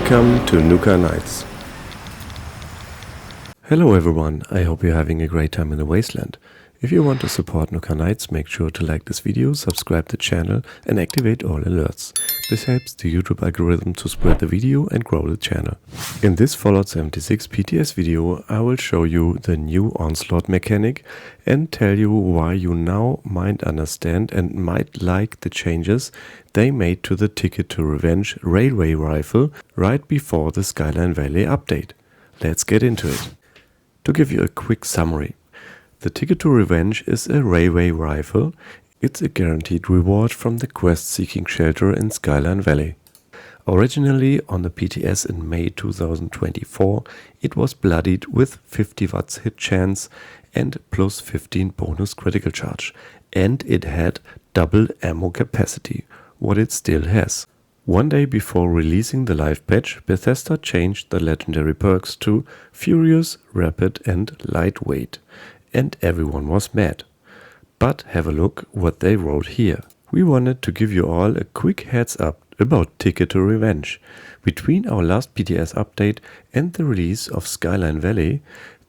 Welcome to Nuka Knights. Hello everyone, I hope you're having a great time in the wasteland. If you want to support Nuka Knights, make sure to like this video, subscribe the channel and activate all alerts. This helps the YouTube algorithm to spread the video and grow the channel. In this Fallout 76 PTS video, I will show you the new onslaught mechanic and tell you why you now might understand and might like the changes they made to the Ticket to Revenge railway rifle right before the Skyline Valley update. Let's get into it. To give you a quick summary, the Ticket to Revenge is a railway rifle. It's a guaranteed reward from the quest-seeking shelter in Skyline Valley. Originally on the PTS in May 2024, it was bloodied with 50 watts hit chance and plus 15 bonus critical charge, and it had double ammo capacity, what it still has. One day before releasing the live patch, Bethesda changed the legendary perks to Furious, Rapid and Lightweight, and everyone was mad. But have a look what they wrote here. We wanted to give you all a quick heads up about Ticket to Revenge. Between our last PTS update and the release of Skyline Valley,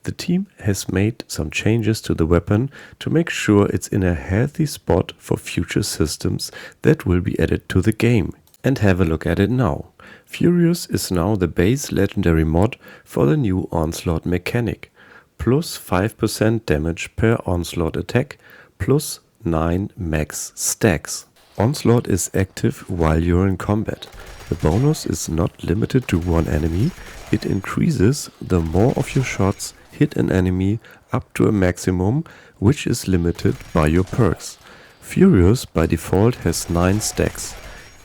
the team has made some changes to the weapon to make sure it's in a healthy spot for future systems that will be added to the game. And have a look at it now. Furious is now the base legendary mod for the new onslaught mechanic. Plus 5% damage per onslaught attack, plus 9 max stacks. Onslaught is active while you're in combat. The bonus is not limited to one enemy, it increases the more of your shots hit an enemy up to a maximum, which is limited by your perks. Furious by default has 9 stacks.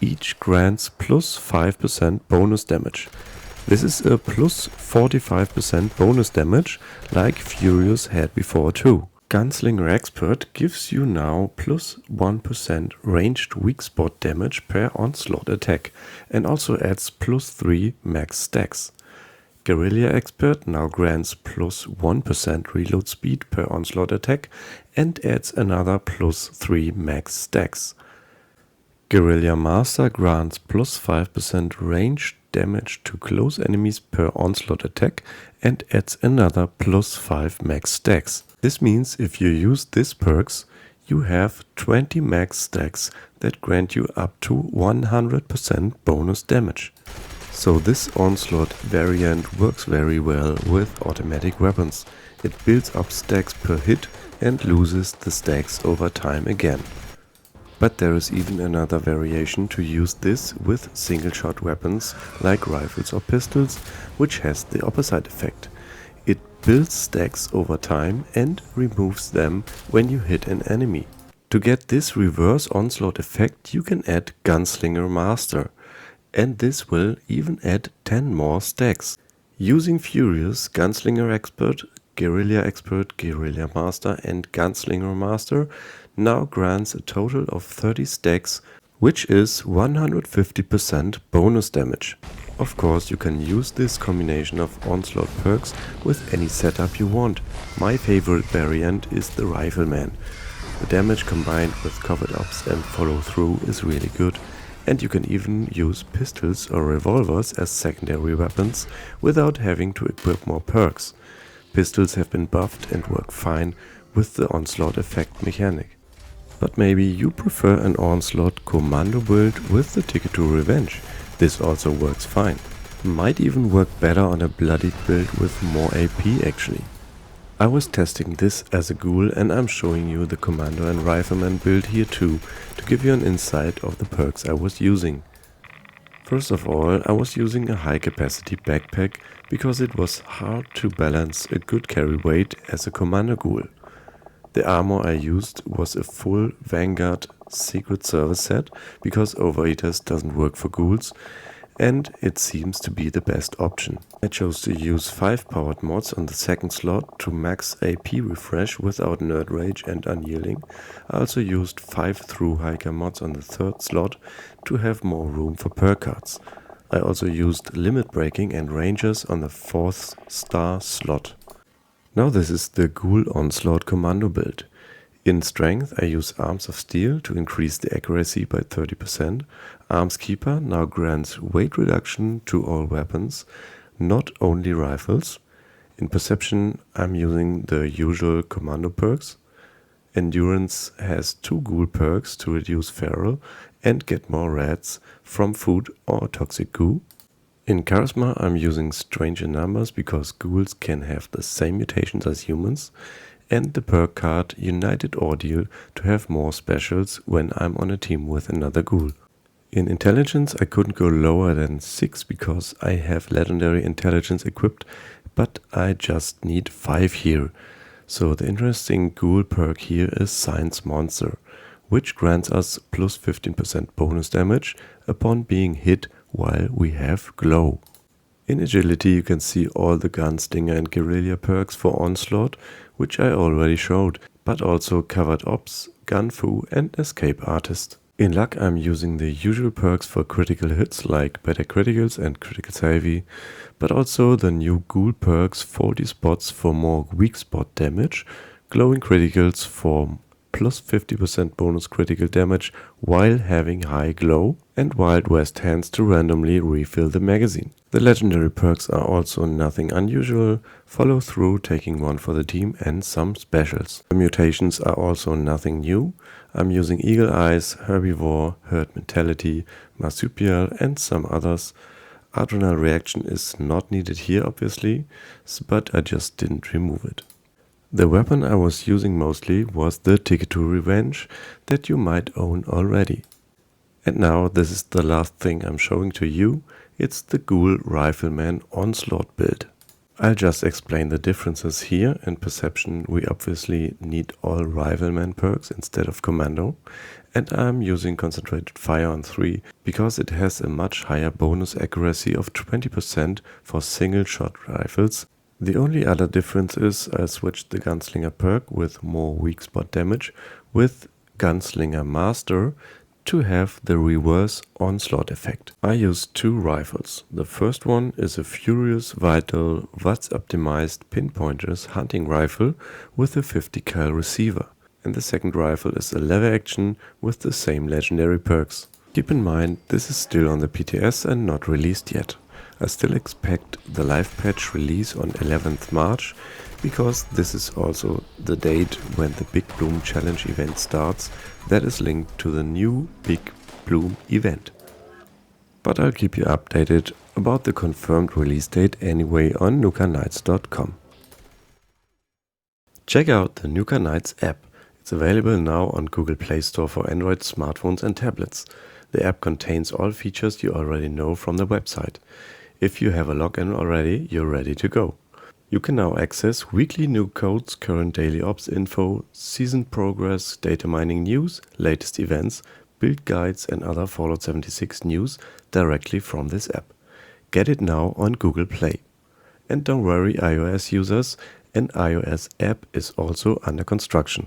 Each grants plus 5% bonus damage. This is a plus 45% bonus damage like Furious had before too. Gunslinger Expert gives you now plus 1% ranged weak spot damage per onslaught attack and also adds plus 3 max stacks. Guerrilla Expert now grants plus 1% reload speed per onslaught attack and adds another plus 3 max stacks. Guerrilla Master grants plus 5% range damage to close enemies per onslaught attack and adds another plus 5 max stacks. This means if you use these perks, you have 20 max stacks that grant you up to 100% bonus damage. So this onslaught variant works very well with automatic weapons. It builds up stacks per hit and loses the stacks over time again. But there is even another variation to use this with single-shot weapons like rifles or pistols, which has the opposite effect. It builds stacks over time and removes them when you hit an enemy. To get this reverse onslaught effect, you can add Gunslinger Master, and this will even add 10 more stacks. Using Furious, Gunslinger Expert, Guerrilla Expert, Guerrilla Master and Gunslinger Master now grants a total of 30 stacks, which is 150% bonus damage. Of course, you can use this combination of onslaught perks with any setup you want. My favorite variant is the Rifleman. The damage combined with covered ups and follow through is really good, and you can even use pistols or revolvers as secondary weapons without having to equip more perks. Pistols have been buffed and work fine with the onslaught effect mechanic. But maybe you prefer an onslaught Commando build with the Ticket to Revenge. This also works fine. Might even work better on a bloodied build with more AP actually. I was testing this as a Ghoul and I'm showing you the Commando and Rifleman build here too, to give you an insight of the perks I was using. First of all, I was using a high capacity backpack because it was hard to balance a good carry weight as a Commando Ghoul. The armor I used was a full Vanguard Secret Service set because Overeaters doesn't work for ghouls and it seems to be the best option. I chose to use 5 powered mods on the second slot to max AP refresh without Nerd Rage and Unyielding. I also used 5 Through Hiker mods on the third slot to have more room for perk cards. I also used Limit Breaking and Rangers on the 4th star slot. Now this is the Ghoul Onslaught Commando build. In strength, I use Arms of Steel to increase the accuracy by 30%. Arms Keeper now grants weight reduction to all weapons, not only rifles. In Perception, I'm using the usual Commando perks. Endurance has 2 Ghoul perks to reduce feral and get more rats from food or toxic goo. In Charisma, I'm using Strange in Numbers because ghouls can have the same mutations as humans, and the perk card United Ordeal to have more specials when I'm on a team with another ghoul. In Intelligence, I couldn't go lower than 6 because I have Legendary Intelligence equipped, but I just need 5 here. So the interesting ghoul perk here is Science Monster, which grants us plus 15% bonus damage upon being hit while we have glow. In Agility you can see all the Gunslinger and Guerrilla perks for Onslaught, which I already showed, but also Covered Ops, Gunfu and Escape Artist. In Luck I'm using the usual perks for critical hits like Better Criticals and Critical Savvy, but also the new Ghoul perks 40 spots for more weak spot damage, Glowing Criticals for plus 50% bonus critical damage while having high glow, and Wild West Hands to randomly refill the magazine. The legendary perks are also nothing unusual, follow through taking one for the team and some specials. The mutations are also nothing new. I'm using Eagle Eyes, Herbivore, Herd Mentality, Marsupial and some others. Adrenal Reaction is not needed here obviously, but I just didn't remove it. The weapon I was using mostly was the Ticket to Revenge that you might own already. And now this is the last thing I'm showing to you, it's the Ghoul Rifleman Onslaught build. I'll just explain the differences here. In Perception we obviously need all Rifleman perks instead of Commando, and I'm using Concentrated Fire on 3 because it has a much higher bonus accuracy of 20% for single shot rifles. The only other difference is I switched the Gunslinger perk with more weak spot damage with Gunslinger Master to have the reverse onslaught effect. I use 2 rifles. The first one is a Furious Vital VATS optimized pinpointers hunting rifle with a 50 cal receiver. And the second rifle is a lever action with the same legendary perks. Keep in mind this is still on the PTS and not released yet. I still expect the live patch release on 11th March, because this is also the date when the Big Bloom Challenge event starts that is linked to the new Big Bloom event. But I'll keep you updated about the confirmed release date anyway on NukaKnights.com. Check out the Nuka Knights app. It's available now on Google Play Store for Android smartphones and tablets. The app contains all features you already know from the website. If you have a login already, you're ready to go. You can now access weekly new codes, current daily ops info, season progress, data mining news, latest events, build guides and other Fallout 76 news directly from this app. Get it now on Google Play. And don't worry iOS users, an iOS app is also under construction.